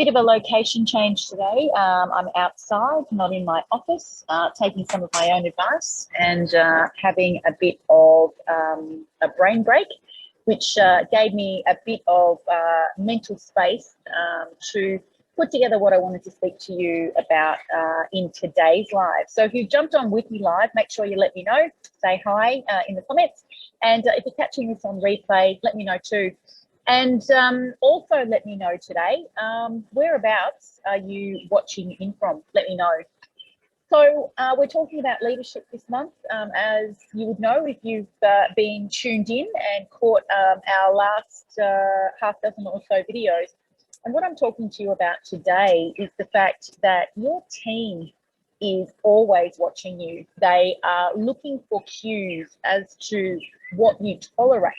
Bit of a location change today. I'm outside, not in my office, taking some of my own advice and having a bit of a brain break, which gave me a bit of mental space to put together what I wanted to speak to you about in today's live. So if you've jumped on with me live, make sure you let me know, say hi in the comments. And if you're catching this on replay, let me know too. And also let me know today, whereabouts are you watching in from? Let me know. So we're talking about leadership this month. As you would know, if you've been tuned in and caught our last half dozen or so videos. And what I'm talking to you about today is the fact that your team is always watching you. They are looking for cues as to what you tolerate.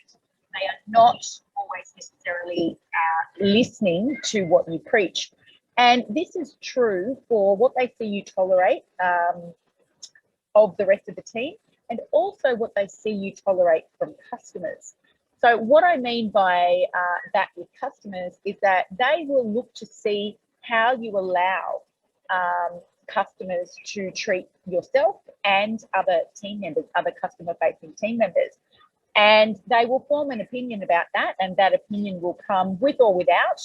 They are not always necessarily listening to what you preach. And this is true for what they see you tolerate of the rest of the team, and also what they see you tolerate from customers. So what I mean by that with customers is that they will look to see how you allow customers to treat yourself and other team members, other customer-facing team members. And they will form an opinion about that, and that opinion will come with or without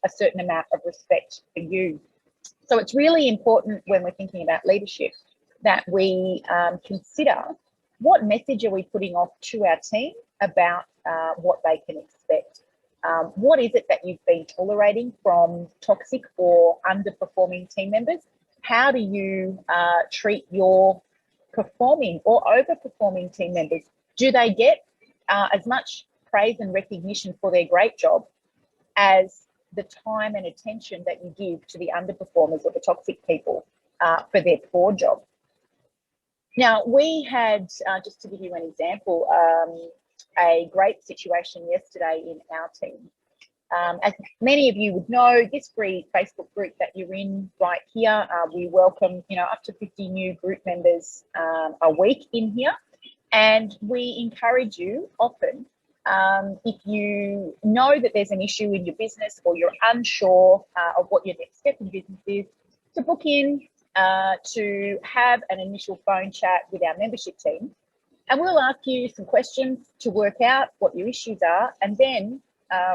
a certain amount of respect for you. So it's really important when we're thinking about leadership that we consider what message are we putting off to our team about what they can expect. What is it that you've been tolerating from toxic or underperforming team members? How do you treat your performing or overperforming team members? Do they get as much praise and recognition for their great job as the time and attention that you give to the underperformers or the toxic people for their poor job? Now, we had, just to give you an example, a great situation yesterday in our team. As many of you would know, this free Facebook group that you're in right here, we welcome, up to 50 new group members a week in here. And we encourage you often, if you know that there's an issue in your business or you're unsure of what your next step in business is, to book in to have an initial phone chat with our membership team. And we'll ask you some questions to work out what your issues are. And then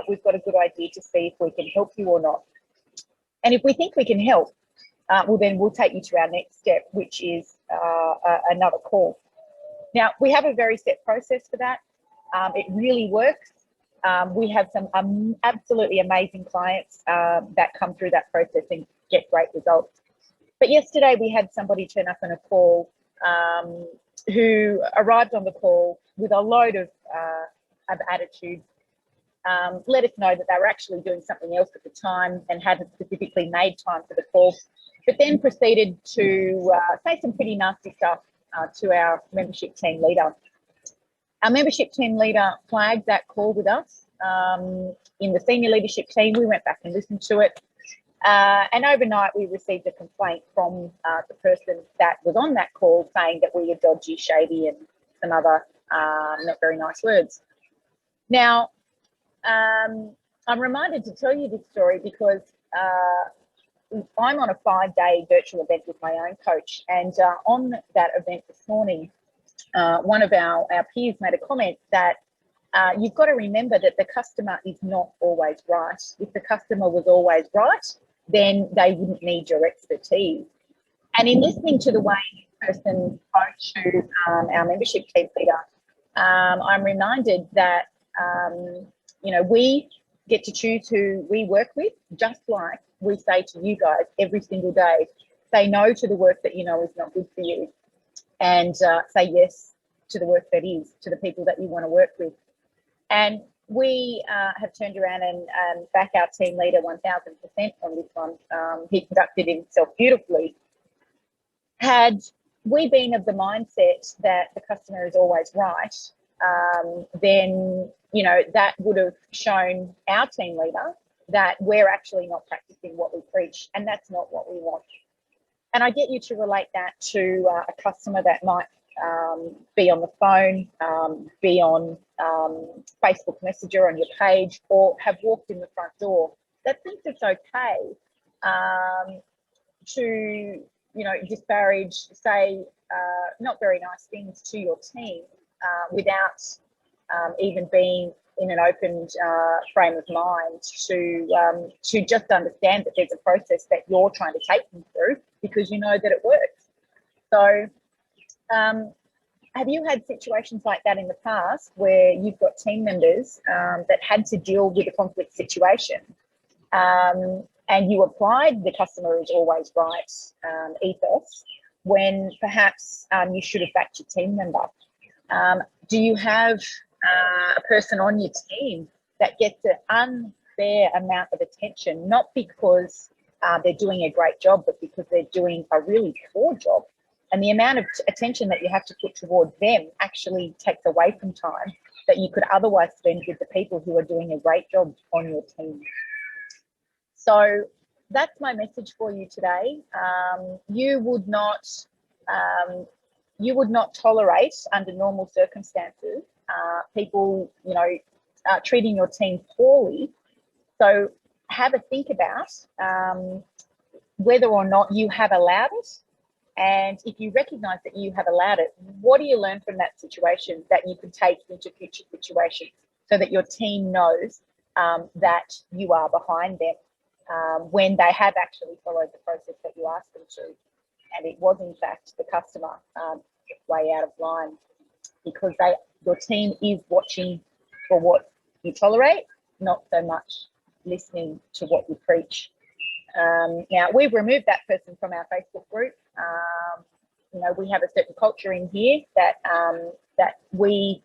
we've got a good idea to see if we can help you or not. And if we think we can help, well, then we'll take you to our next step, which is another call. Now, we have a very set process for that. It really works. We have some absolutely amazing clients that come through that process and get great results. But yesterday we had somebody turn up on a call who arrived on the call with a load of attitude, let us know that they were actually doing something else at the time and hadn't specifically made time for the call, but then proceeded to say some pretty nasty stuff to our membership team leader. Our membership team leader flagged that call with us in the senior leadership team. We went back and listened to it. And overnight, we received a complaint from the person that was on that call saying that we were dodgy, shady, and some other not very nice words. Now, I'm reminded to tell you this story because I'm on a 5-day virtual event with my own coach, and on that event this morning, one of our peers made a comment that you've got to remember that the customer is not always right. If the customer was always right, then they wouldn't need your expertise. And in listening to the way this person spoke to our membership team leader, I'm reminded that we get to choose who we work with, just like we say to you guys every single day. Say no to the work that you know is not good for you, and say yes to the work that is, to the people that you want to work with. And we have turned around and back our team leader 1000% on this one. He conducted himself beautifully. Had we been of the mindset that the customer is always right, then that would have shown our team leader that we're actually not practicing what we preach, and that's not what we want. And I get you to relate that to a customer that might be on the phone, be on Facebook Messenger on your page, or have walked in the front door that thinks it's okay to, disparage, say, not very nice things to your team without even being in an open frame of mind to just understand that there's a process that you're trying to take them through because you know that it works. So have you had situations like that in the past where you've got team members that had to deal with a conflict situation and you applied the customer is always right ethos when perhaps you should have backed your team member? Do you have a person on your team that gets an unfair amount of attention, not because they're doing a great job, but because they're doing a really poor job? And the amount of attention that you have to put toward them actually takes away from time that you could otherwise spend with the people who are doing a great job on your team. So that's my message for you today. You would not tolerate, under normal circumstances, people, treating your team poorly. So have a think about whether or not you have allowed it. And if you recognise that you have allowed it, what do you learn from that situation that you can take into future situations so that your team knows that you are behind them when they have actually followed the process that you asked them to? And it was, in fact, the customer way out of line, because your team is watching for what you tolerate, not so much listening to what you preach. Now, we've removed that person from our Facebook group. We have a certain culture in here that we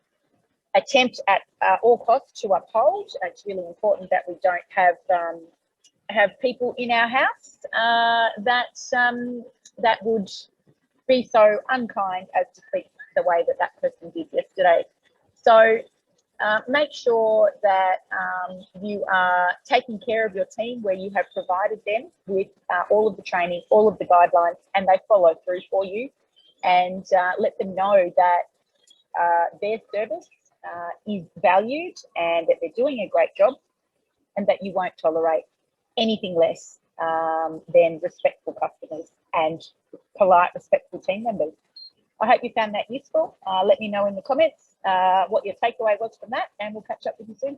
attempt at all costs to uphold. It's really important that we don't have people in our house that would be so unkind as to speak the way that person did yesterday. So make sure that you are taking care of your team where you have provided them with all of the training, all of the guidelines, and they follow through for you. And let them know that their service is valued and that they're doing a great job, and that you won't tolerate anything less than respectful customers and polite, respectful team members. I hope you found that useful. Let me know in the comments what your takeaway was from that, and we'll catch up with you soon.